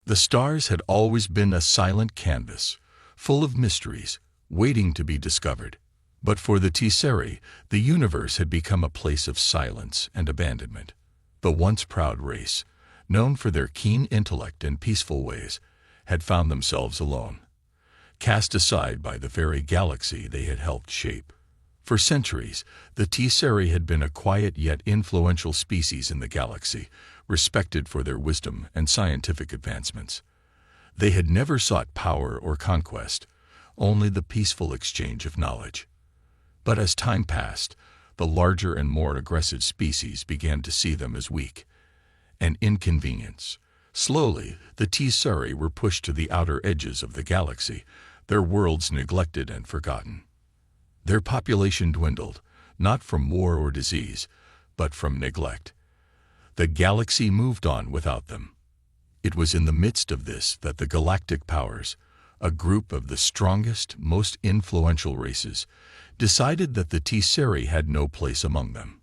The stars had always been a silent canvas, full of mysteries, waiting to be discovered. But for the Tesserae, the universe had become a place of silence and abandonment. The once proud race, known for their keen intellect and peaceful ways, had found themselves alone, cast aside by the very galaxy they had helped shape. For centuries, the Tesserae had been a quiet yet influential species in the galaxy, respected for their wisdom and scientific advancements. They had never sought power or conquest, only the peaceful exchange of knowledge. But as time passed, the larger and more aggressive species began to see them as weak, an inconvenience. Slowly, the Tesserae were pushed to the outer edges of the galaxy, their worlds neglected and forgotten. Their population dwindled, not from war or disease, but from neglect. The galaxy moved on without them. It was in the midst of this that the galactic powers, a group of the strongest, most influential races, decided that the Tesserae had no place among them.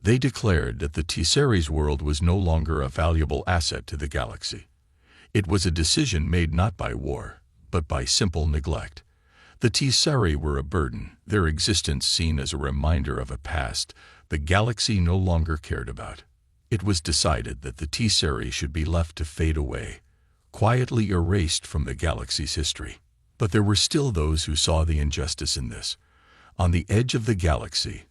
They declared that the Tesserae's world was no longer a valuable asset to the galaxy. It was a decision made not by war, but by simple neglect. The Tesserae were a burden, their existence seen as a reminder of a past the galaxy no longer cared about. It was decided that the Tesserae should be left to fade away, quietly erased from the galaxy's history. But there were still those who saw the injustice in this. On the edge of the galaxy,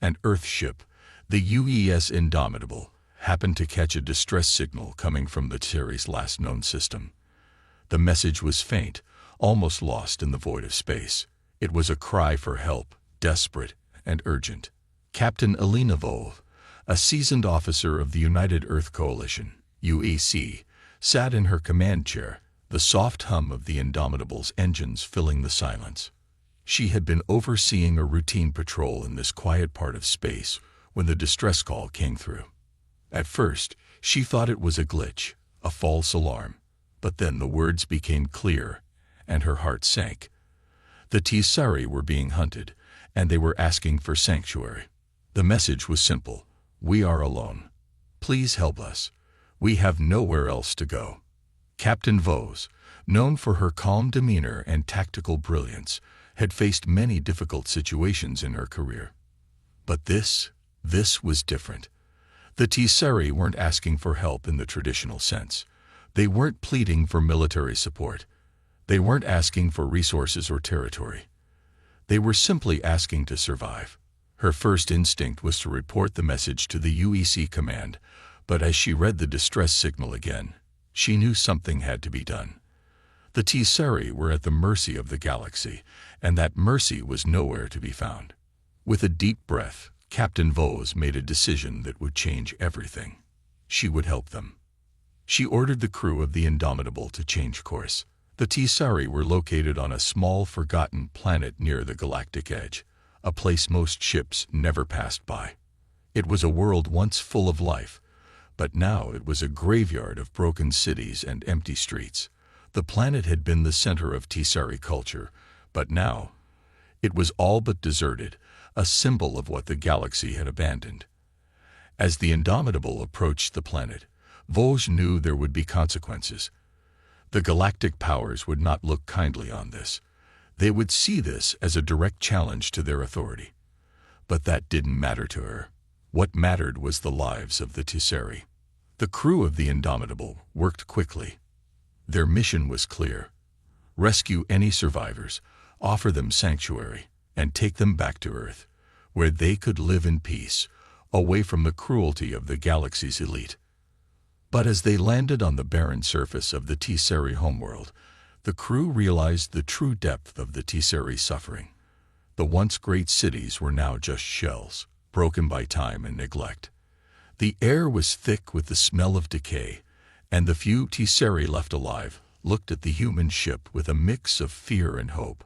an Earth ship, the UES Indomitable, happened to catch a distress signal coming from the Tesserae's last known system. The message was faint, almost lost in the void of space. It was a cry for help, desperate and urgent. Captain Elena Vov, a seasoned officer of the United Earth Coalition, UEC, sat in her command chair, the soft hum of the Indomitable's engines filling the silence. She had been overseeing a routine patrol in this quiet part of space when the distress call came through. At first, she thought it was a glitch, a false alarm, but then the words became clear, and her heart sank. The Tesserae were being hunted, and they were asking for sanctuary. The message was simple: we are alone. Please help us. We have nowhere else to go. Captain Vos, known for her calm demeanor and tactical brilliance, had faced many difficult situations in her career. But this was different. The Tesserae weren't asking for help in the traditional sense. They weren't pleading for military support. They weren't asking for resources or territory. They were simply asking to survive. Her first instinct was to report the message to the UEC command, but as she read the distress signal again, she knew something had to be done. The Tesserae were at the mercy of the galaxy, and that mercy was nowhere to be found. With a deep breath, Captain Vos made a decision that would change everything. She would help them. She ordered the crew of the Indomitable to change course. The Tesserae were located on a small, forgotten planet near the galactic edge, a place most ships never passed by. It was a world once full of life, but now it was a graveyard of broken cities and empty streets. The planet had been the center of Tesserae culture, but now it was all but deserted, a symbol of what the galaxy had abandoned. As the Indomitable approached the planet, Vos knew there would be consequences. The galactic powers would not look kindly on this. They would see this as a direct challenge to their authority. But that didn't matter to her. What mattered was the lives of the Tesserae. The crew of the Indomitable worked quickly. Their mission was clear: rescue any survivors, offer them sanctuary, and take them back to Earth, where they could live in peace, away from the cruelty of the galaxy's elite. But as they landed on the barren surface of the Tesserae homeworld, the crew realized the true depth of the Tesserae suffering. The once great cities were now just shells, broken by time and neglect. The air was thick with the smell of decay, and the few Tesserae left alive looked at the human ship with a mix of fear and hope.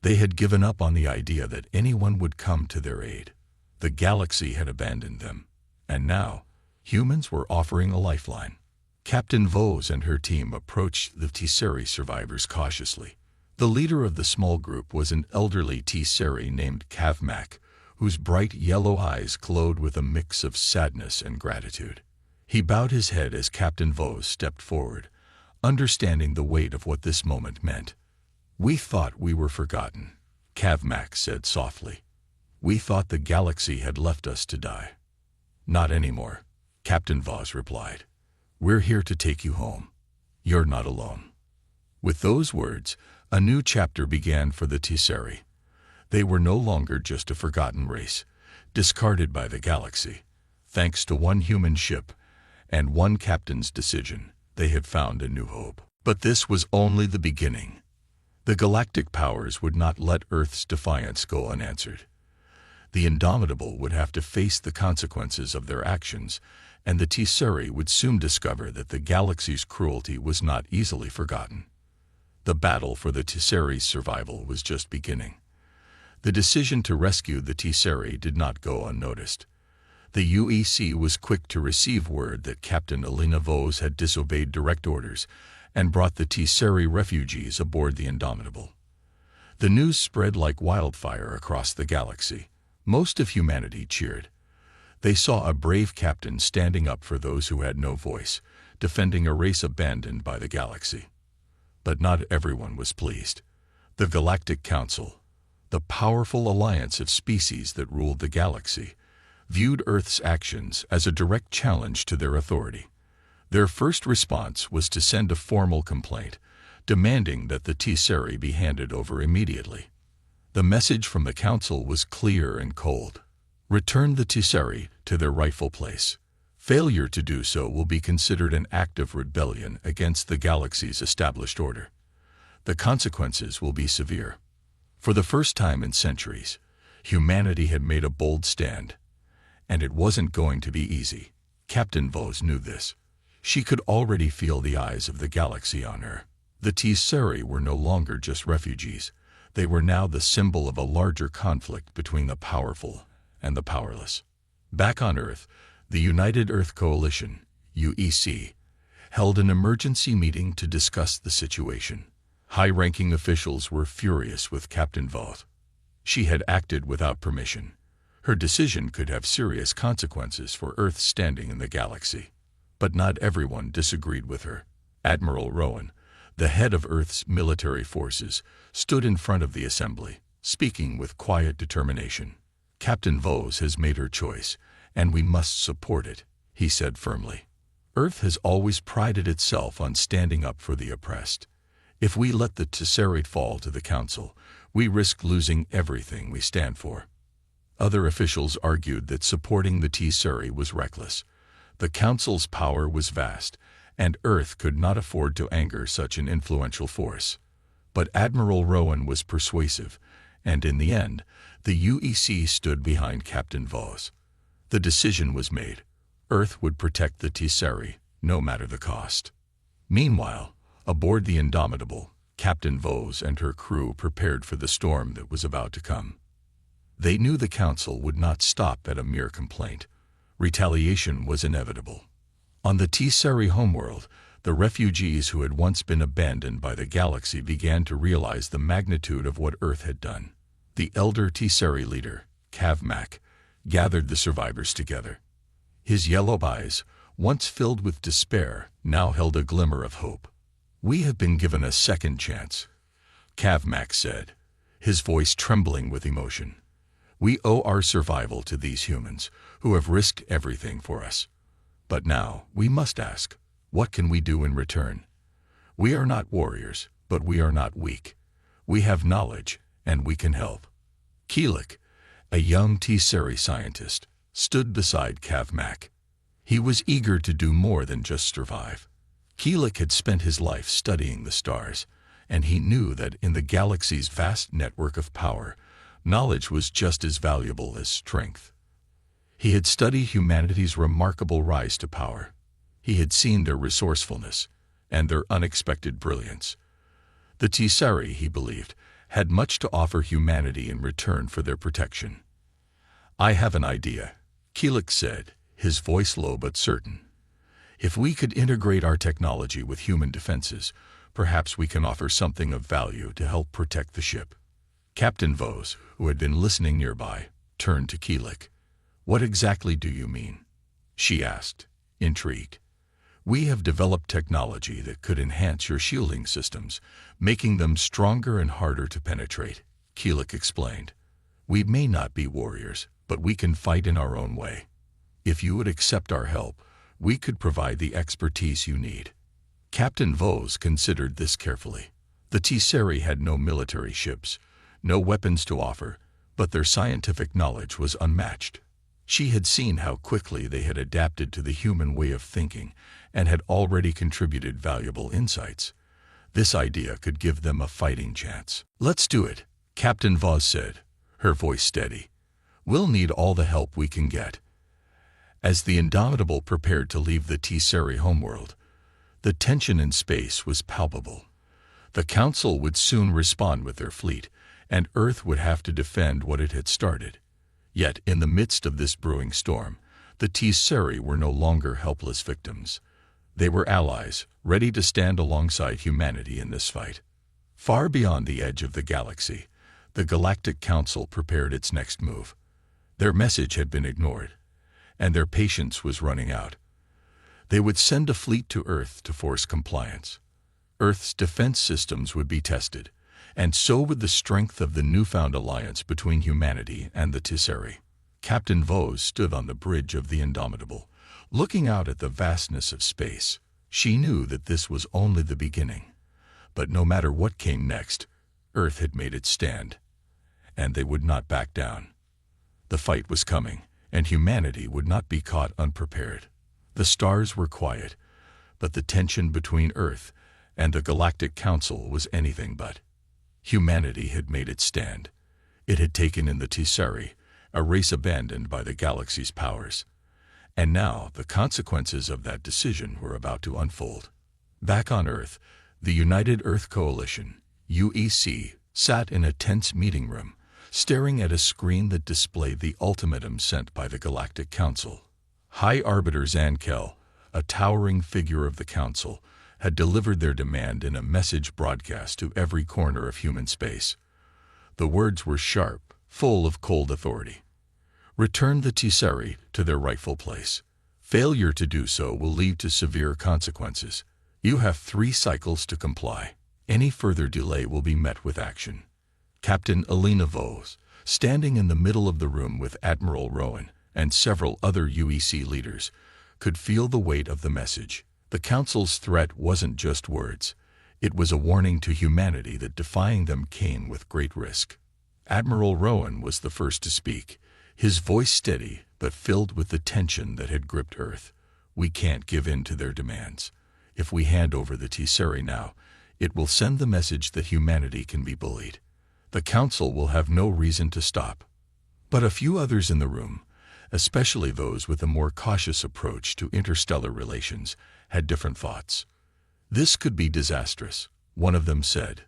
They had given up on the idea that anyone would come to their aid. The galaxy had abandoned them, and now humans were offering a lifeline. Captain Vos and her team approached the Tesserae survivors cautiously. The leader of the small group was an elderly Tesserae named Kavmak, whose bright yellow eyes glowed with a mix of sadness and gratitude. He bowed his head as Captain Vos stepped forward, understanding the weight of what this moment meant. "We thought we were forgotten," Kavmak said softly. "We thought the galaxy had left us to die." "Not anymore," Captain Voss replied. "We're here to take you home. You're not alone." With those words, a new chapter began for the Tesseri. They were no longer just a forgotten race, discarded by the galaxy. Thanks to one human ship and one captain's decision, they had found a new hope. But this was only the beginning. The galactic powers would not let Earth's defiance go unanswered. The Indomitable would have to face the consequences of their actions, and the Tesseri would soon discover that the galaxy's cruelty was not easily forgotten. The battle for the Tesseri's survival was just beginning. The decision to rescue the Tesseri did not go unnoticed. The UEC was quick to receive word that Captain Elena Vos had disobeyed direct orders and brought the Tesseri refugees aboard the Indomitable. The news spread like wildfire across the galaxy. Most of humanity cheered. They saw a brave captain standing up for those who had no voice, defending a race abandoned by the galaxy. But not everyone was pleased. The Galactic Council, the powerful alliance of species that ruled the galaxy, viewed Earth's actions as a direct challenge to their authority. Their first response was to send a formal complaint, demanding that the Tesseri be handed over immediately. The message from the Council was clear and cold. Return the Tesseri to their rightful place. Failure to do so will be considered an act of rebellion against the galaxy's established order. The consequences will be severe. For the first time in centuries, humanity had made a bold stand, and it wasn't going to be easy. Captain Vos knew this. She could already feel the eyes of the galaxy on her. The Tesseri were no longer just refugees. They were now the symbol of a larger conflict between the powerful and the powerless. Back on Earth, the United Earth Coalition, UEC, held an emergency meeting to discuss the situation. High-ranking officials were furious with Captain Voth. She had acted without permission. Her decision could have serious consequences for Earth's standing in the galaxy. But not everyone disagreed with her. Admiral Rowan, the head of Earth's military forces, stood in front of the assembly, speaking with quiet determination. "Captain Vos has made her choice, and we must support it," he said firmly. "Earth has always prided itself on standing up for the oppressed. If we let the Tesseri fall to the Council, we risk losing everything we stand for." Other officials argued that supporting the Tesseri was reckless. The Council's power was vast, and Earth could not afford to anger such an influential force. But Admiral Rowan was persuasive, and in the end, the UEC stood behind Captain Vos. The decision was made. Earth would protect the Tesseri, no matter the cost. Meanwhile, aboard the Indomitable, Captain Vos and her crew prepared for the storm that was about to come. They knew the Council would not stop at a mere complaint. Retaliation was inevitable. On the Tesseri homeworld, the refugees who had once been abandoned by the galaxy began to realize the magnitude of what Earth had done. The elder Tesseri leader, Kavmak, gathered the survivors together. His yellow eyes, once filled with despair, now held a glimmer of hope. "We have been given a second chance," Kavmak said, his voice trembling with emotion. "We owe our survival to these humans, who have risked everything for us. But now, we must ask, what can we do in return? We are not warriors, but we are not weak. We have knowledge, and we can help." Keelik, a young Tesseri scientist, stood beside Kavmak. He was eager to do more than just survive. Keelik had spent his life studying the stars, and he knew that in the galaxy's vast network of power, knowledge was just as valuable as strength. He had studied humanity's remarkable rise to power. He had seen their resourcefulness and their unexpected brilliance. The Tesseri, he believed, had much to offer humanity in return for their protection. "I have an idea," Keelik said, his voice low but certain. "If we could integrate our technology with human defenses, perhaps we can offer something of value to help protect the ship." Captain Vos, who had been listening nearby, turned to Keelik. "What exactly do you mean?" she asked, intrigued. We have developed technology that could enhance your shielding systems, making them stronger and harder to penetrate, Keelik explained. We may not be warriors, but we can fight in our own way. If you would accept our help, we could provide the expertise you need. Captain Vos considered this carefully. The Tsari had no military ships, no weapons to offer, but their scientific knowledge was unmatched. She had seen how quickly they had adapted to the human way of thinking and had already contributed valuable insights. This idea could give them a fighting chance. Let's do it, Captain Vos said, her voice steady. We'll need all the help we can get. As the Indomitable prepared to leave the Tsari homeworld, the tension in space was palpable. The Council would soon respond with their fleet, and Earth would have to defend what it had started. Yet, in the midst of this brewing storm, the Tsari were no longer helpless victims. They were allies, ready to stand alongside humanity in this fight. Far beyond the edge of the galaxy, the Galactic Council prepared its next move. Their message had been ignored, and their patience was running out. They would send a fleet to Earth to force compliance. Earth's defense systems would be tested, and so would the strength of the newfound alliance between humanity and the Tsari. Captain Vos stood on the bridge of the Indomitable, looking out at the vastness of space. She knew that this was only the beginning. But no matter what came next, Earth had made its stand, and they would not back down. The fight was coming, and humanity would not be caught unprepared. The stars were quiet, but the tension between Earth and the Galactic Council was anything but. Humanity had made its stand. It had taken in the Tsari, a race abandoned by the galaxy's powers. And now the consequences of that decision were about to unfold. Back on Earth, the United Earth Coalition, UEC, sat in a tense meeting room, staring at a screen that displayed the ultimatum sent by the Galactic Council. High Arbiter Zankel, a towering figure of the Council, had delivered their demand in a message broadcast to every corner of human space. The words were sharp, full of cold authority. Return the Tsari to their rightful place. Failure to do so will lead to severe consequences. You have 3 cycles to comply. Any further delay will be met with action. Captain Elena Vos, standing in the middle of the room with Admiral Rowan and several other UEC leaders, could feel the weight of the message. The Council's threat wasn't just words. It was a warning to humanity that defying them came with great risk. Admiral Rowan was the first to speak, his voice steady but filled with the tension that had gripped Earth. We can't give in to their demands. If we hand over the Tsari now, it will send the message that humanity can be bullied. The Council will have no reason to stop. But a few others in the room, especially those with a more cautious approach to interstellar relations, had different thoughts. This could be disastrous, one of them said.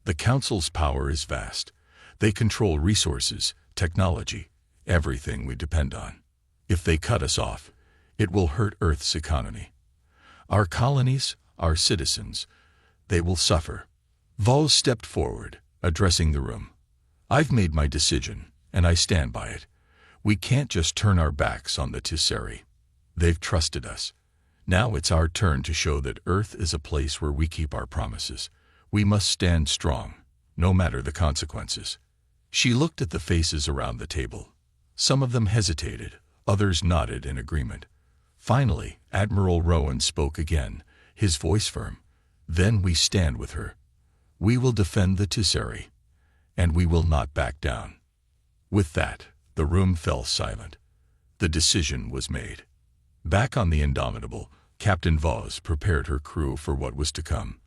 The Council's power is vast. They control resources, technology, everything we depend on. If they cut us off, it will hurt Earth's economy. Our colonies, our citizens, they will suffer. Vos stepped forward, addressing the room. I've made my decision, and I stand by it. We can't just turn our backs on the Tsari. They've trusted us. Now it's our turn to show that Earth is a place where we keep our promises. We must stand strong, no matter the consequences. She looked at the faces around the table. Some of them hesitated, others nodded in agreement. Finally, Admiral Rowan spoke again, his voice firm. Then we stand with her. We will defend the Tsari, and we will not back down. With that, the room fell silent. The decision was made. Back on the Indomitable, Captain Vos prepared her crew for what was to come.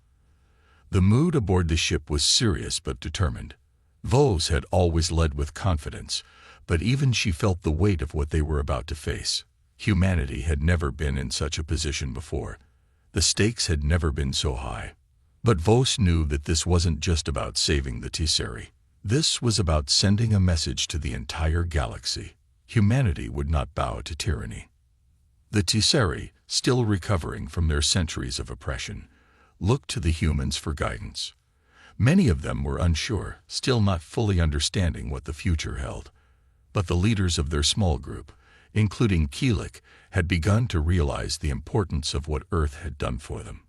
The mood aboard the ship was serious but determined. Vos had always led with confidence, but even she felt the weight of what they were about to face. Humanity had never been in such a position before. The stakes had never been so high. But Vos knew that this wasn't just about saving the Tsari. This was about sending a message to the entire galaxy. Humanity would not bow to tyranny. The Tsari, still recovering from their centuries of oppression, looked to the humans for guidance. Many of them were unsure, still not fully understanding what the future held. But the leaders of their small group, including Keelik, had begun to realize the importance of what Earth had done for them.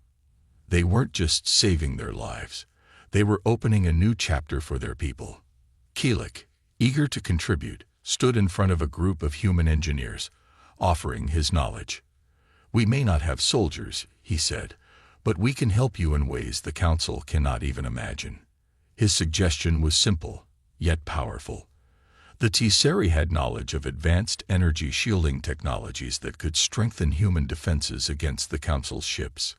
They weren't just saving their lives. They were opening a new chapter for their people. Keelik, eager to contribute, stood in front of a group of human engineers, offering his knowledge. "We may not have soldiers," he said, "but we can help you in ways the Council cannot even imagine." His suggestion was simple, yet powerful. The Tsari had knowledge of advanced energy shielding technologies that could strengthen human defenses against the Council's ships.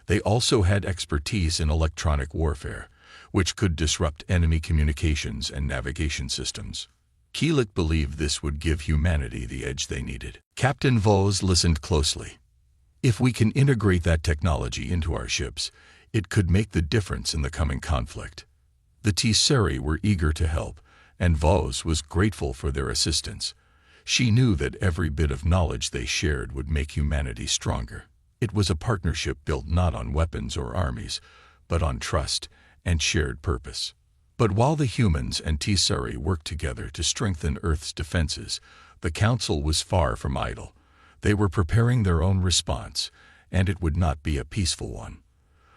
They also had expertise in electronic warfare, which could disrupt enemy communications and navigation systems. Keelik believed this would give humanity the edge they needed. Captain Vos listened closely. "If we can integrate that technology into our ships, it could make the difference in the coming conflict." The Tsari were eager to help, and Vos was grateful for their assistance. She knew that every bit of knowledge they shared would make humanity stronger. It was a partnership built not on weapons or armies, but on trust and shared purpose. But while the humans and Tsari worked together to strengthen Earth's defenses, the Council was far from idle. They were preparing their own response, and it would not be a peaceful one.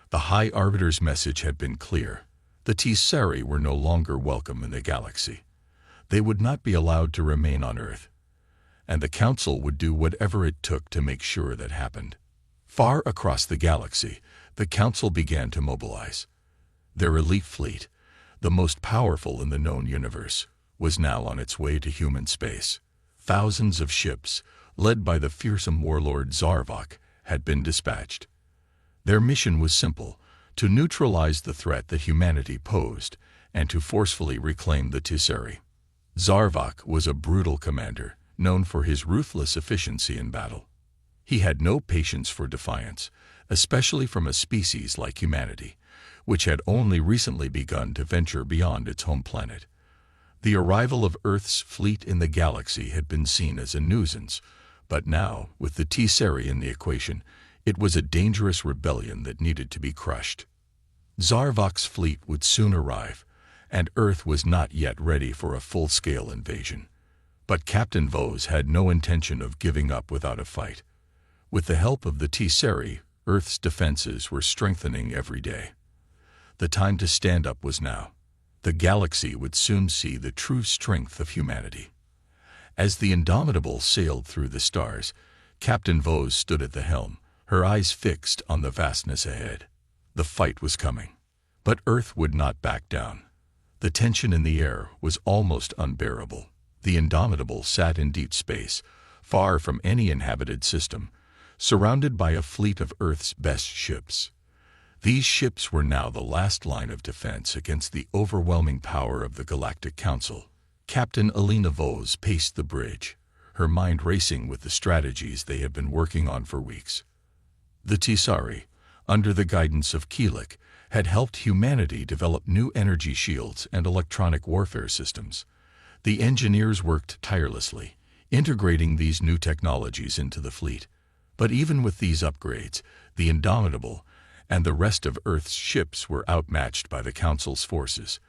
The High Arbiter's message had been clear. The Tsari were no longer welcome in the galaxy. They would not be allowed to remain on Earth, and the Council would do whatever it took to make sure that happened. Far across the galaxy, the Council began to mobilize. Their elite fleet, the most powerful in the known universe, was now on its way to human space. Thousands of ships, led by the fearsome warlord Zarvok, had been dispatched. Their mission was simple: to neutralize the threat that humanity posed and to forcefully reclaim the Tsari. Zarvok was a brutal commander, known for his ruthless efficiency in battle. He had no patience for defiance, especially from a species like humanity, which had only recently begun to venture beyond its home planet. The arrival of Earth's fleet in the galaxy had been seen as a nuisance, but now, with the Tsari in the equation, it was a dangerous rebellion that needed to be crushed. Zarvok's fleet would soon arrive, and Earth was not yet ready for a full-scale invasion. But Captain Vos had no intention of giving up without a fight. With the help of the Tsari, Earth's defenses were strengthening every day. The time to stand up was now. The galaxy would soon see the true strength of humanity. As the Indomitable sailed through the stars, Captain Vos stood at the helm, her eyes fixed on the vastness ahead. The fight was coming, but Earth would not back down. The tension in the air was almost unbearable. The Indomitable sat in deep space, far from any inhabited system, surrounded by a fleet of Earth's best ships. These ships were now the last line of defense against the overwhelming power of the Galactic Council. Captain Alina Vos paced the bridge, her mind racing with the strategies they had been working on for weeks. The Tsari, under the guidance of Keelik, had helped humanity develop new energy shields and electronic warfare systems. The engineers worked tirelessly, integrating these new technologies into the fleet. But even with these upgrades, the Indomitable and the rest of Earth's ships were outmatched by the Council's forces.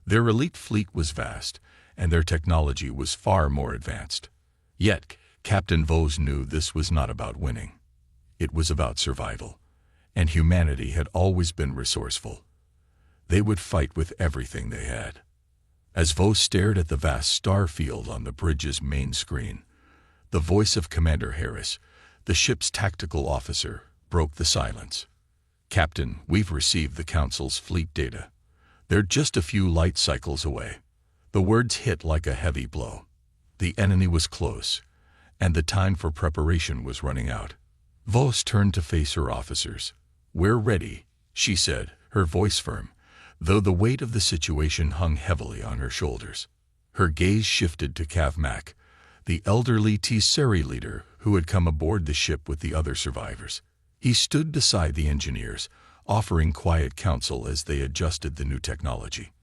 Their elite fleet was vast, and their technology was far more advanced. Yet, Captain Vos knew this was not about winning. It was about survival, and humanity had always been resourceful. They would fight with everything they had. As Vos stared at the vast star field on the bridge's main screen, the voice of Commander Harris, the ship's tactical officer, broke the silence. "Captain, we've received the Council's fleet data. They're just a few light cycles away." The words hit like a heavy blow. The enemy was close, and the time for preparation was running out. Vos turned to face her officers. "We're ready," she said, her voice firm, though the weight of the situation hung heavily on her shoulders. Her gaze shifted to Kavmak, the elderly Tsari leader who had come aboard the ship with the other survivors. He stood beside the engineers, offering quiet counsel as they adjusted the new technology.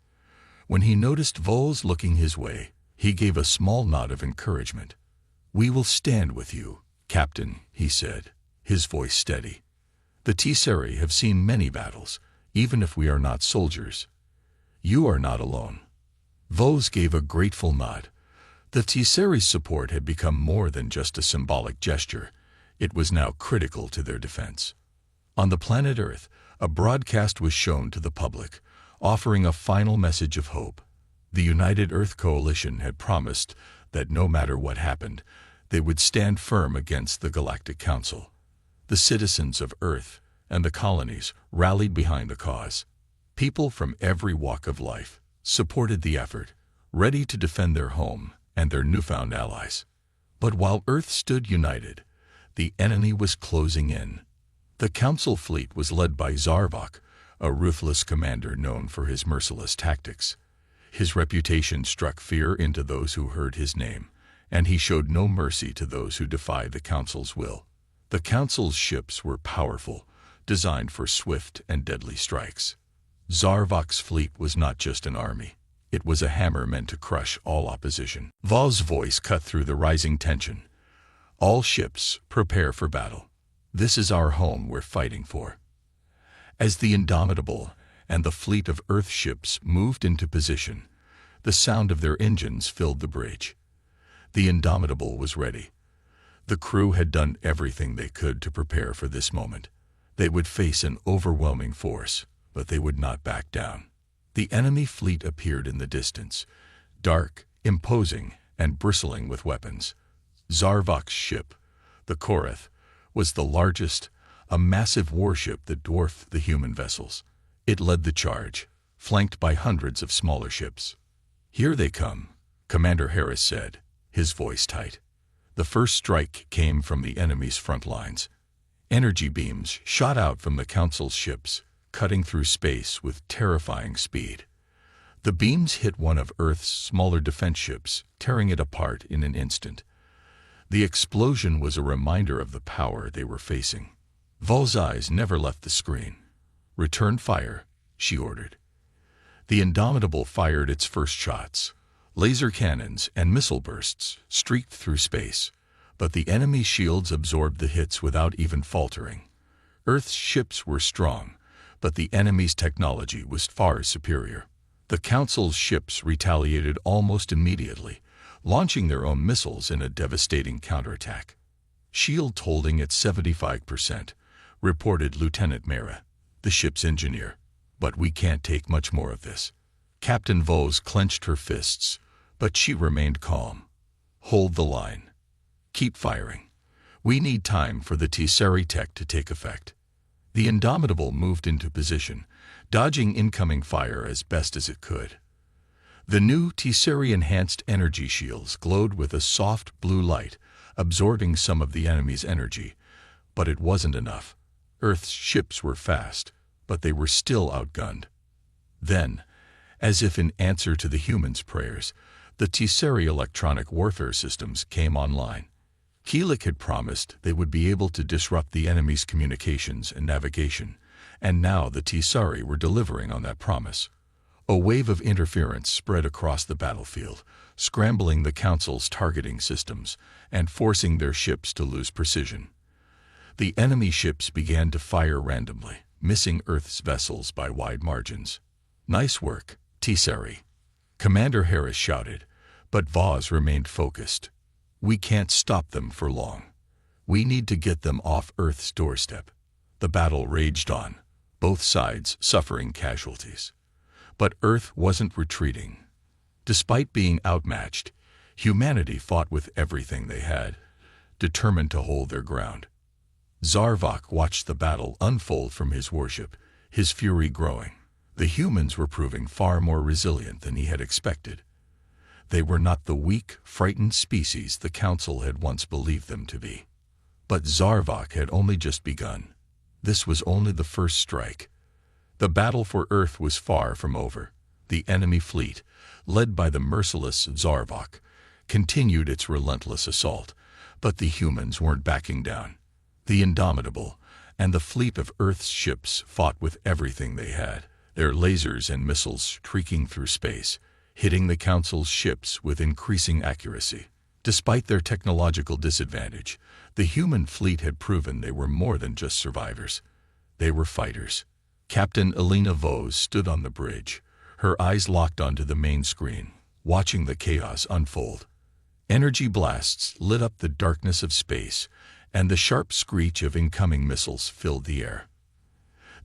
When he noticed Vos looking his way, he gave a small nod of encouragement. "We will stand with you, Captain," he said, his voice steady. "The Tsari have seen many battles, even if we are not soldiers. You are not alone." Vos gave a grateful nod. The Tsari's support had become more than just a symbolic gesture. It was now critical to their defense. On the planet Earth, a broadcast was shown to the public, offering a final message of hope. The United Earth Coalition had promised that no matter what happened, they would stand firm against the Galactic Council. The citizens of Earth and the colonies rallied behind the cause. People from every walk of life supported the effort, ready to defend their home and their newfound allies. But while Earth stood united, the enemy was closing in. The Council fleet was led by Zarvok, a ruthless commander known for his merciless tactics. His reputation struck fear into those who heard his name, and he showed no mercy to those who defied the Council's will. The Council's ships were powerful, designed for swift and deadly strikes. Zarvok's fleet was not just an army. It was a hammer meant to crush all opposition. Vaugh's voice cut through the rising tension. All ships, prepare for battle. This is our home we're fighting for. As the Indomitable and the fleet of Earth ships moved into position, the sound of their engines filled the bridge. The Indomitable was ready. The crew had done everything they could to prepare for this moment. They would face an overwhelming force, but they would not back down. The enemy fleet appeared in the distance, dark, imposing, and bristling with weapons. Zarvok's ship, the Korath, was the largest, a massive warship that dwarfed the human vessels. It led the charge, flanked by hundreds of smaller ships. "Here they come," Commander Harris said, his voice tight. The first strike came from the enemy's front lines. Energy beams shot out from the Council's ships, cutting through space with terrifying speed. The beams hit one of Earth's smaller defense ships, tearing it apart in an instant. The explosion was a reminder of the power they were facing. Vol's eyes never left the screen. "Return fire," she ordered. The Indomitable fired its first shots. Laser cannons and missile bursts streaked through space, but the enemy's shields absorbed the hits without even faltering. Earth's ships were strong, but the enemy's technology was far superior. The Council's ships retaliated almost immediately, launching their own missiles in a devastating counterattack. "Shield holding at 75%, reported Lieutenant Mera, the ship's engineer. "But we can't take much more of this." Captain Vos clenched her fists, but she remained calm. "Hold the line. Keep firing. We need time for the Tsari tech to take effect." The Indomitable moved into position, dodging incoming fire as best as it could. The new Tsari enhanced energy shields glowed with a soft blue light, absorbing some of the enemy's energy, but it wasn't enough. Earth's ships were fast, but they were still outgunned. Then, as if in answer to the humans' prayers, the Tsari electronic warfare systems came online. Keelik had promised they would be able to disrupt the enemy's communications and navigation, and now the Tsari were delivering on that promise. A wave of interference spread across the battlefield, scrambling the Council's targeting systems and forcing their ships to lose precision. The enemy ships began to fire randomly, missing Earth's vessels by wide margins. "Nice work, Tsari," Commander Harris shouted, but Vos remained focused. "We can't stop them for long. We need to get them off Earth's doorstep." The battle raged on, both sides suffering casualties. But Earth wasn't retreating. Despite being outmatched, humanity fought with everything they had, determined to hold their ground. Zarvok watched the battle unfold from his warship, his fury growing. The humans were proving far more resilient than he had expected. They were not the weak, frightened species the Council had once believed them to be. But Zarvok had only just begun. This was only the first strike. The battle for Earth was far from over. The enemy fleet, led by the merciless Zarvok, continued its relentless assault, but the humans weren't backing down. The Indomitable and the fleet of Earth's ships fought with everything they had, their lasers and missiles streaking through space, hitting the Council's ships with increasing accuracy. Despite their technological disadvantage, the human fleet had proven they were more than just survivors. They were fighters. Captain Elena Vos stood on the bridge, her eyes locked onto the main screen, watching the chaos unfold. Energy blasts lit up the darkness of space, and the sharp screech of incoming missiles filled the air.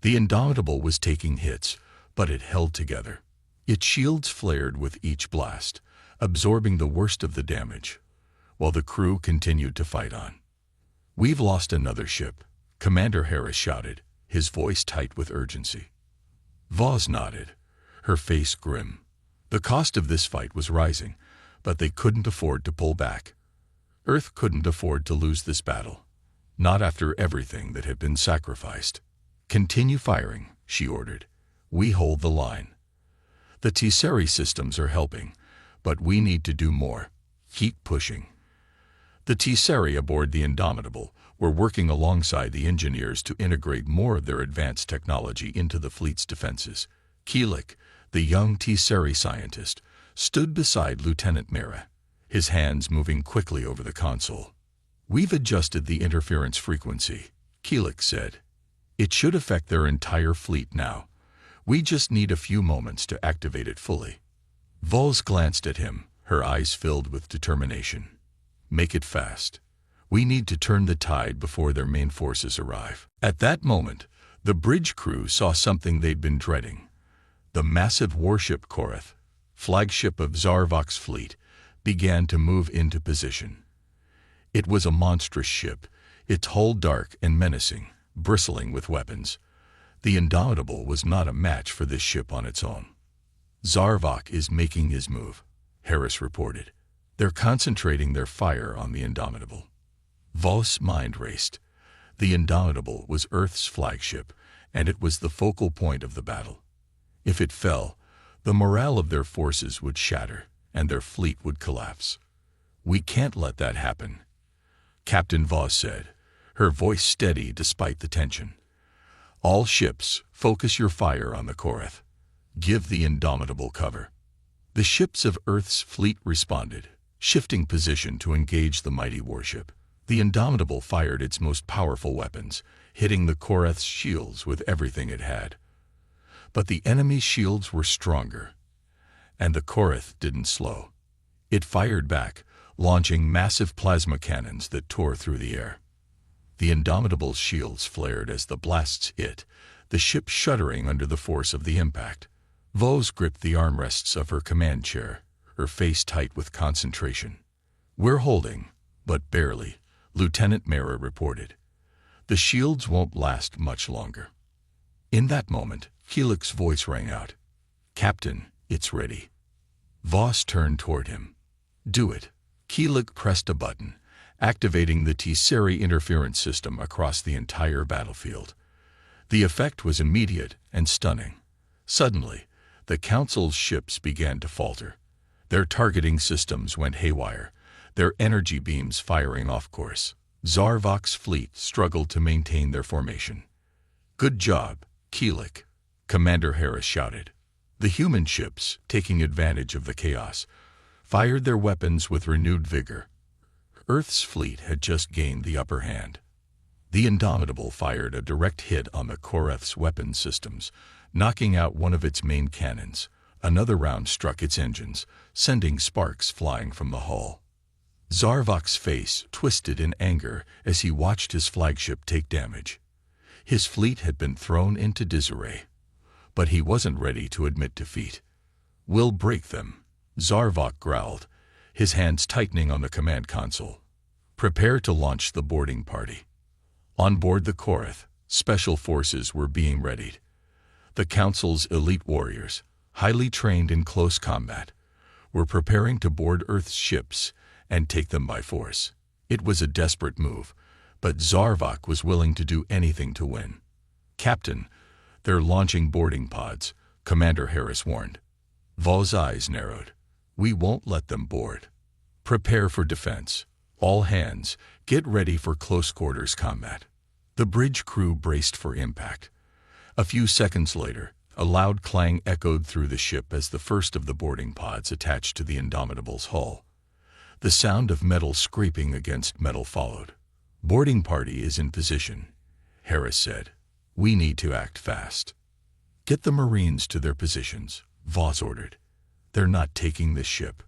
The Indomitable was taking hits, but it held together. Its shields flared with each blast, absorbing the worst of the damage, while the crew continued to fight on. "We've lost another ship," Commander Harris shouted, his voice tight with urgency. Voss nodded, her face grim. The cost of this fight was rising, but they couldn't afford to pull back. Earth couldn't afford to lose this battle, not after everything that had been sacrificed. "Continue firing," she ordered. "We hold the line. The Tesseri systems are helping, but we need to do more. Keep pushing." The Tesseri aboard the Indomitable were working alongside the engineers to integrate more of their advanced technology into the fleet's defenses. Keelik, the young Tesseri scientist, stood beside Lieutenant Mera, his hands moving quickly over the console. "We've adjusted the interference frequency," Keelik said. "It should affect their entire fleet now. We just need a few moments to activate it fully." Voss glanced at him, her eyes filled with determination. "Make it fast. We need to turn the tide before their main forces arrive." At that moment, the bridge crew saw something they'd been dreading. The massive warship Korath, flagship of Zarvok's fleet, began to move into position. It was a monstrous ship, its hull dark and menacing, bristling with weapons. The Indomitable was not a match for this ship on its own. "Zarvok is making his move," Harris reported. "They're concentrating their fire on the Indomitable." Voss' mind raced. The Indomitable was Earth's flagship, and it was the focal point of the battle. If it fell, the morale of their forces would shatter, and their fleet would collapse. "We can't let that happen," Captain Voss said, her voice steady despite the tension. "All ships, focus your fire on the Korath. Give the Indomitable cover." The ships of Earth's fleet responded, shifting position to engage the mighty warship. The Indomitable fired its most powerful weapons, hitting the Korath's shields with everything it had. But the enemy's shields were stronger, and the Korath didn't slow. It fired back, launching massive plasma cannons that tore through the air. The Indomitable's shields flared as the blasts hit, the ship shuddering under the force of the impact. Voss gripped the armrests of her command chair, her face tight with concentration. "We're holding, but barely," Lieutenant Mera reported. "The shields won't last much longer." In that moment, Keelik's voice rang out. "Captain, it's ready." Voss turned toward him. "Do it." Keelik pressed a button, activating the Tesseri interference system across the entire battlefield. The effect was immediate and stunning. Suddenly, the Council's ships began to falter. Their targeting systems went haywire, their energy beams firing off course. Zarvok's fleet struggled to maintain their formation. "Good job, Keelik," Commander Harris shouted. The human ships, taking advantage of the chaos, fired their weapons with renewed vigor. Earth's fleet had just gained the upper hand. The Indomitable fired a direct hit on the Korath's weapon systems, knocking out one of its main cannons. Another round struck its engines, sending sparks flying from the hull. Zarvok's face twisted in anger as he watched his flagship take damage. His fleet had been thrown into disarray, but he wasn't ready to admit defeat. "We'll break them," Zarvok growled, his hands tightening on the command console. "Prepare to launch the boarding party." On board the Korath, special forces were being readied. The Council's elite warriors, highly trained in close combat, were preparing to board Earth's ships and take them by force. It was a desperate move, but Zarvok was willing to do anything to win. "Captain, they're launching boarding pods," Commander Harris warned. Voss's eyes narrowed. "We won't let them board. Prepare for defense. All hands, get ready for close quarters combat." The bridge crew braced for impact. A few seconds later, a loud clang echoed through the ship as the first of the boarding pods attached to the Indomitable's hull. The sound of metal scraping against metal followed. "Boarding party is in position," Harris said. "We need to act fast." "Get the Marines to their positions," Voss ordered. "They're not taking this ship."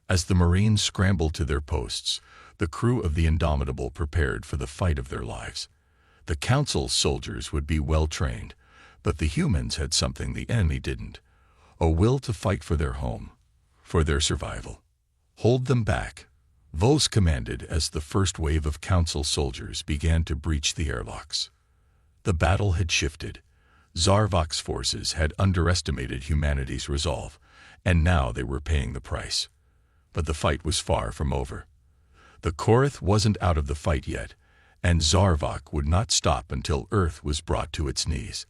As the Marines scrambled to their posts, the crew of the Indomitable prepared for the fight of their lives. The Council's soldiers would be well trained, but the humans had something the enemy didn't: a will to fight for their home, for their survival. "Hold them back," Vos commanded as the first wave of Council soldiers began to breach the airlocks. The battle had shifted. Zarvok's forces had underestimated humanity's resolve, and now they were paying the price. But the fight was far from over. The Korath wasn't out of the fight yet, and Zarvok would not stop until Earth was brought to its knees.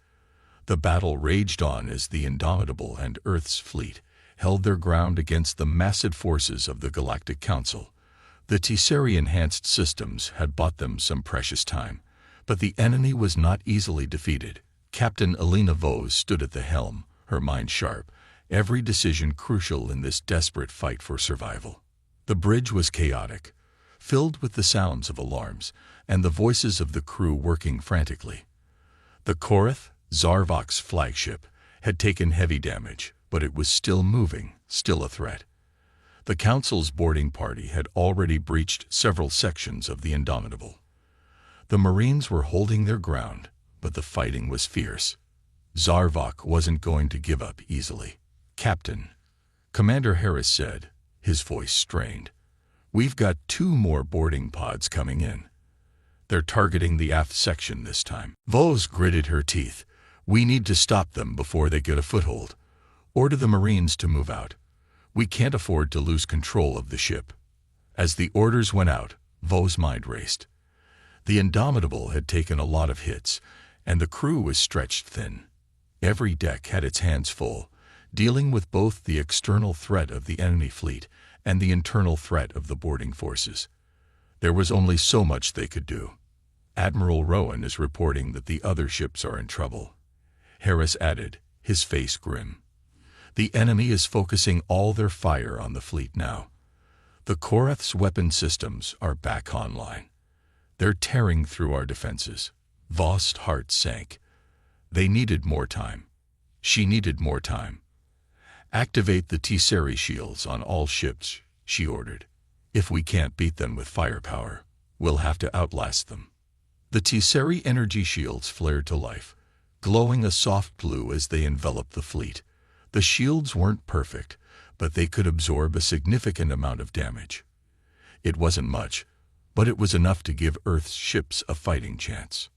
The battle raged on as the Indomitable and Earth's fleet held their ground against the massive forces of the Galactic Council. The Tesseri-enhanced systems had bought them some precious time, but the enemy was not easily defeated. Captain Alina Vos stood at the helm, her mind sharp, every decision crucial in this desperate fight for survival. The bridge was chaotic, filled with the sounds of alarms and the voices of the crew working frantically. The Korath, Zarvok's flagship, had taken heavy damage, but it was still moving, still a threat. The Council's boarding party had already breached several sections of the Indomitable. The Marines were holding their ground, but the fighting was fierce. Zarvok wasn't going to give up easily. "Captain," Commander Harris said, his voice strained, "we've got 2 more boarding pods coming in. They're targeting the aft section this time." Vos gritted her teeth. "We need to stop them before they get a foothold. Order the Marines to move out. We can't afford to lose control of the ship." As the orders went out, Vos' mind raced. The Indomitable had taken a lot of hits, and the crew was stretched thin. Every deck had its hands full, dealing with both the external threat of the enemy fleet and the internal threat of the boarding forces. There was only so much they could do. "Admiral Rowan is reporting that the other ships are in trouble," Harris added, his face grim. "The enemy is focusing all their fire on the fleet now. The Korath's weapon systems are back online. They're tearing through our defenses." Vos' heart sank. They needed more time. She needed more time. "Activate the Tesseri shields on all ships," she ordered. "If we can't beat them with firepower, we'll have to outlast them." The Tesseri energy shields flared to life, glowing a soft blue as they enveloped the fleet. The shields weren't perfect, but they could absorb a significant amount of damage. It wasn't much, but it was enough to give Earth's ships a fighting chance.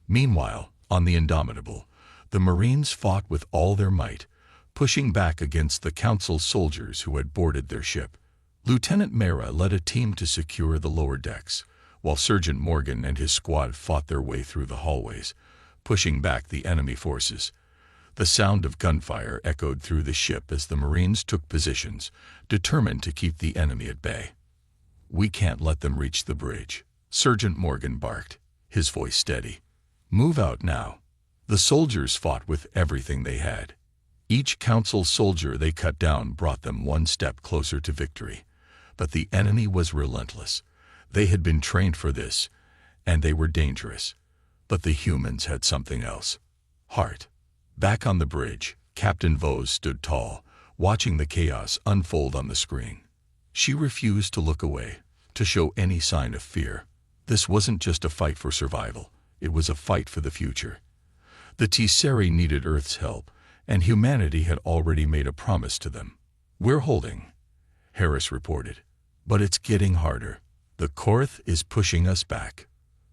Meanwhile, on the Indomitable, the Marines fought with all their might, pushing back against the Council soldiers who had boarded their ship. Lieutenant Mera led a team to secure the lower decks, while Sergeant Morgan and his squad fought their way through the hallways, pushing back the enemy forces. The sound of gunfire echoed through the ship as the Marines took positions, determined to keep the enemy at bay. "We can't let them reach the bridge," Sergeant Morgan barked, his voice steady. "Move out now." The soldiers fought with everything they had. Each Council soldier they cut down brought them one step closer to victory. But the enemy was relentless. They had been trained for this, and they were dangerous. But the humans had something else: heart. Back on the bridge, Captain Vos stood tall, watching the chaos unfold on the screen. She refused to look away, to show any sign of fear. This wasn't just a fight for survival, it was a fight for the future. The Tesseri needed Earth's help, and humanity had already made a promise to them. "We're holding," Harris reported, "but it's getting harder. The Korath is pushing us back."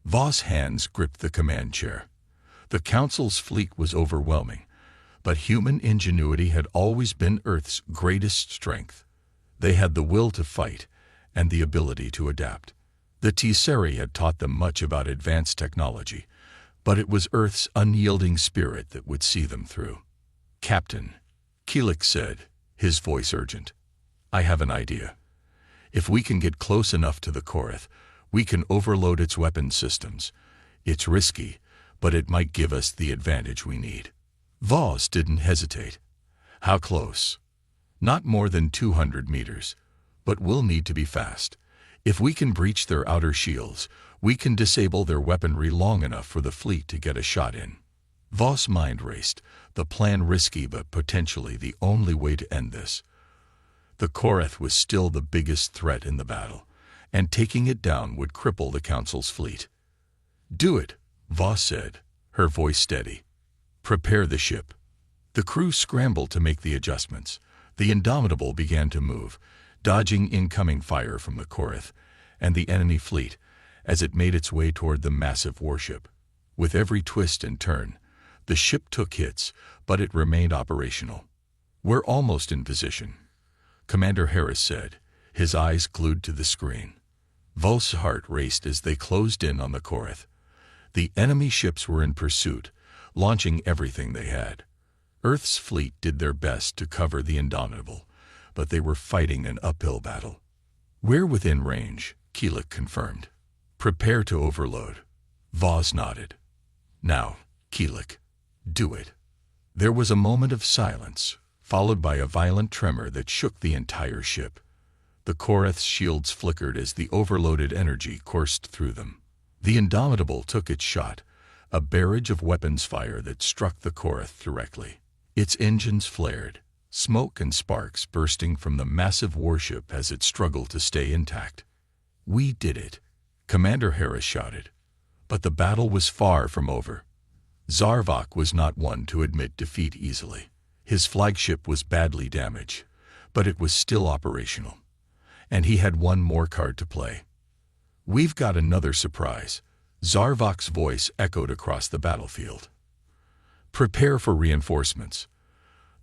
Vos' hands gripped the command chair. The Council's fleet was overwhelming, but human ingenuity had always been Earth's greatest strength. They had the will to fight and the ability to adapt. The Tesseri had taught them much about advanced technology, but it was Earth's unyielding spirit that would see them through. "Captain," Keelik said, his voice urgent, "I have an idea. If we can get close enough to the Korath, we can overload its weapon systems. It's risky, but it might give us the advantage we need." Vos didn't hesitate. "How close?" "Not more than 200 meters, but we'll need to be fast. If we can breach their outer shields, we can disable their weaponry long enough for the fleet to get a shot in." Vos' mind raced, the plan risky but potentially the only way to end this. The Korath was still the biggest threat in the battle, and taking it down would cripple the Council's fleet. "Do it," Voss said, her voice steady. "Prepare the ship." The crew scrambled to make the adjustments. The Indomitable began to move, dodging incoming fire from the Korath and the enemy fleet as it made its way toward the massive warship. With every twist and turn, the ship took hits, but it remained operational. "We're almost in position," Commander Harris said, his eyes glued to the screen. Voss's heart raced as they closed in on the Korath. The enemy ships were in pursuit, launching everything they had. Earth's fleet did their best to cover the Indomitable, but they were fighting an uphill battle. "We're within range," Keelik confirmed. "Prepare to overload." Voss nodded. "Now, Keelik, do it." There was a moment of silence, followed by a violent tremor that shook the entire ship. The Korath's shields flickered as the overloaded energy coursed through them. The Indomitable took its shot, a barrage of weapons fire that struck the Korath directly. Its engines flared, smoke and sparks bursting from the massive warship as it struggled to stay intact. "We did it," Commander Harris shouted. But the battle was far from over. Zarvok was not one to admit defeat easily. His flagship was badly damaged, but it was still operational. And he had one more card to play. "We've got another surprise," Zarvok's voice echoed across the battlefield. "Prepare for reinforcements."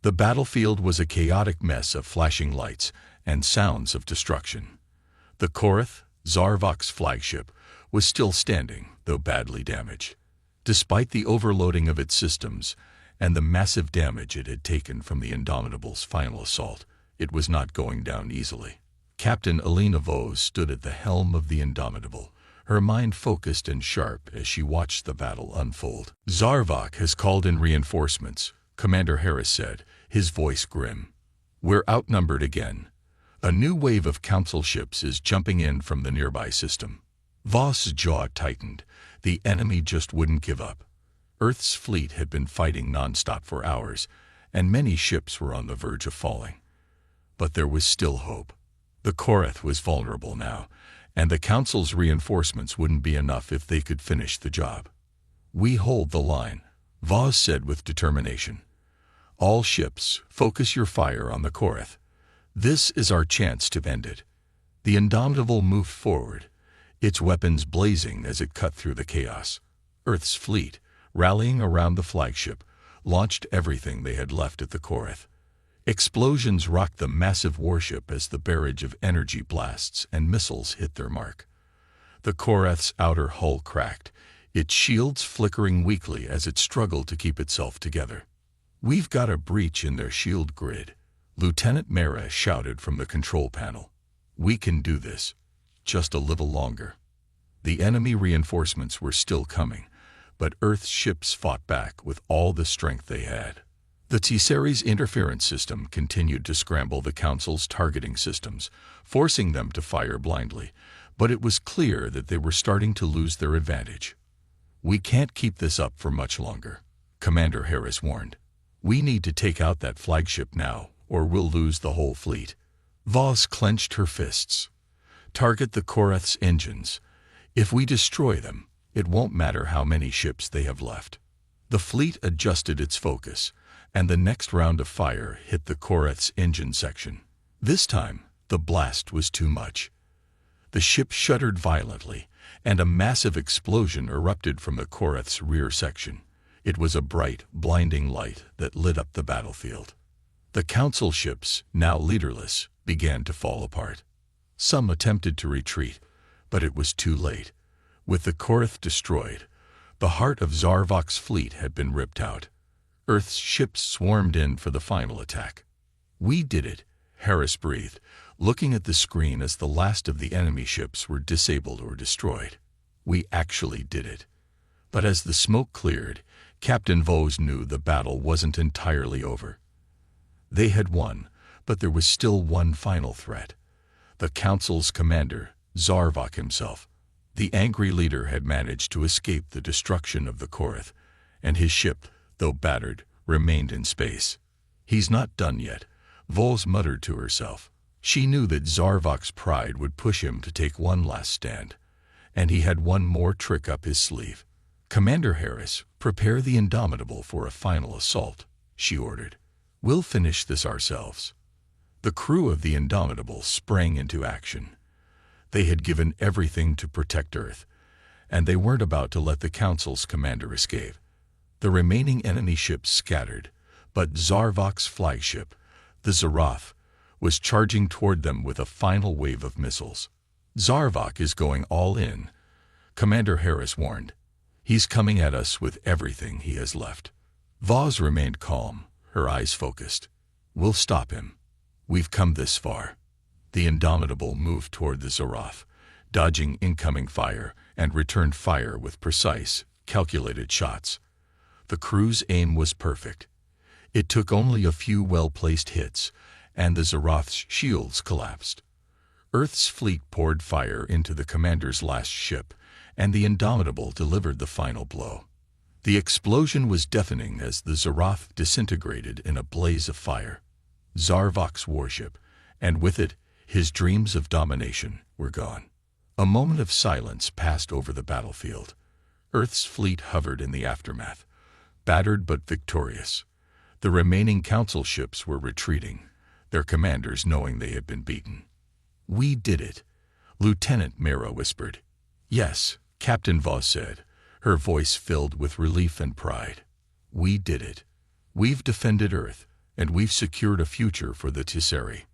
The battlefield was a chaotic mess of flashing lights and sounds of destruction. The Korath, Zarvok's flagship, was still standing, though badly damaged. Despite the overloading of its systems and the massive damage it had taken from the Indomitable's final assault, it was not going down easily. Captain Alina Voss stood at the helm of the Indomitable, her mind focused and sharp as she watched the battle unfold. "Zarvok has called in reinforcements," Commander Harris said, his voice grim. "We're outnumbered again. A new wave of Council ships is jumping in from the nearby system." Voss's jaw tightened. The enemy just wouldn't give up. Earth's fleet had been fighting nonstop for hours, and many ships were on the verge of falling. But there was still hope. The Korath was vulnerable now, and the Council's reinforcements wouldn't be enough if they could finish the job. "We hold the line," Voss said with determination. "All ships, focus your fire on the Korath. This is our chance to end it." The Indomitable moved forward, its weapons blazing as it cut through the chaos. Earth's fleet, rallying around the flagship, launched everything they had left at the Korath. Explosions rocked the massive warship as the barrage of energy blasts and missiles hit their mark. The Korath's outer hull cracked, its shields flickering weakly as it struggled to keep itself together. "We've got a breach in their shield grid," Lieutenant Mera shouted from the control panel. "We can do this. Just a little longer." The enemy reinforcements were still coming, but Earth's ships fought back with all the strength they had. The Tessera's interference system continued to scramble the Council's targeting systems, forcing them to fire blindly, but it was clear that they were starting to lose their advantage. "We can't keep this up for much longer," Commander Harris warned. "We need to take out that flagship now, or we'll lose the whole fleet." Voss clenched her fists. "Target the Korath's engines. If we destroy them, it won't matter how many ships they have left." The fleet adjusted its focus, and the next round of fire hit the Korath's engine section. This time, the blast was too much. The ship shuddered violently, and a massive explosion erupted from the Korath's rear section. It was a bright, blinding light that lit up the battlefield. The Council ships, now leaderless, began to fall apart. Some attempted to retreat, but it was too late. With the Korath destroyed, the heart of Zarvok's fleet had been ripped out. Earth's ships swarmed in for the final attack. "We did it," Harris breathed, looking at the screen as the last of the enemy ships were disabled or destroyed. "We actually did it." But as the smoke cleared, Captain Voss knew the battle wasn't entirely over. They had won, but there was still one final threat. The Council's commander, Zarvok himself. The angry leader had managed to escape the destruction of the Korath, and his ship, though battered, remained in space. "He's not done yet," Voss muttered to herself. She knew that Zarvok's pride would push him to take one last stand, and he had one more trick up his sleeve. "Commander Harris, prepare the Indomitable for a final assault," she ordered. "We'll finish this ourselves." The crew of the Indomitable sprang into action. They had given everything to protect Earth, and they weren't about to let the Council's commander escape. The remaining enemy ships scattered, but Zarvok's flagship, the Zarath, was charging toward them with a final wave of missiles. "Zarvok is going all in," Commander Harris warned. "He's coming at us with everything he has left." Vaz remained calm, her eyes focused. "We'll stop him. We've come this far." The Indomitable moved toward the Zarath, dodging incoming fire, and returned fire with precise, calculated shots. The crew's aim was perfect. It took only a few well-placed hits, and the Zarath's shields collapsed. Earth's fleet poured fire into the commander's last ship, and the Indomitable delivered the final blow. The explosion was deafening as the Zarath disintegrated in a blaze of fire. Zarvok's warship, and with it, his dreams of domination, were gone. A moment of silence passed over the battlefield. Earth's fleet hovered in the aftermath, battered but victorious. The remaining Council ships were retreating, their commanders knowing they had been beaten. "We did it," Lieutenant Mera whispered. "Yes," Captain Vaz said, her voice filled with relief and pride. "We did it. We've defended Earth, and we've secured a future for the Tesseri."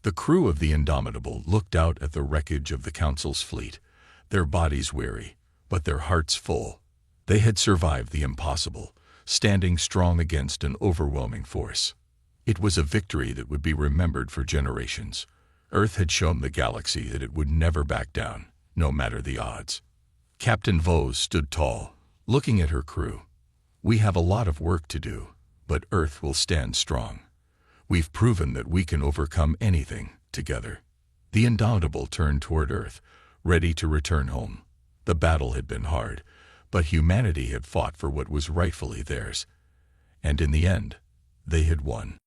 The crew of the Indomitable looked out at the wreckage of the Council's fleet, their bodies weary, but their hearts full. They had survived the impossible, standing strong against an overwhelming force. It was a victory that would be remembered for generations. Earth had shown the galaxy that it would never back down, no matter the odds. Captain Vaz stood tall, looking at her crew. "We have a lot of work to do, but Earth will stand strong. We've proven that we can overcome anything together." The Indomitable turned toward Earth, ready to return home. The battle had been hard, but humanity had fought for what was rightfully theirs. And in the end, they had won.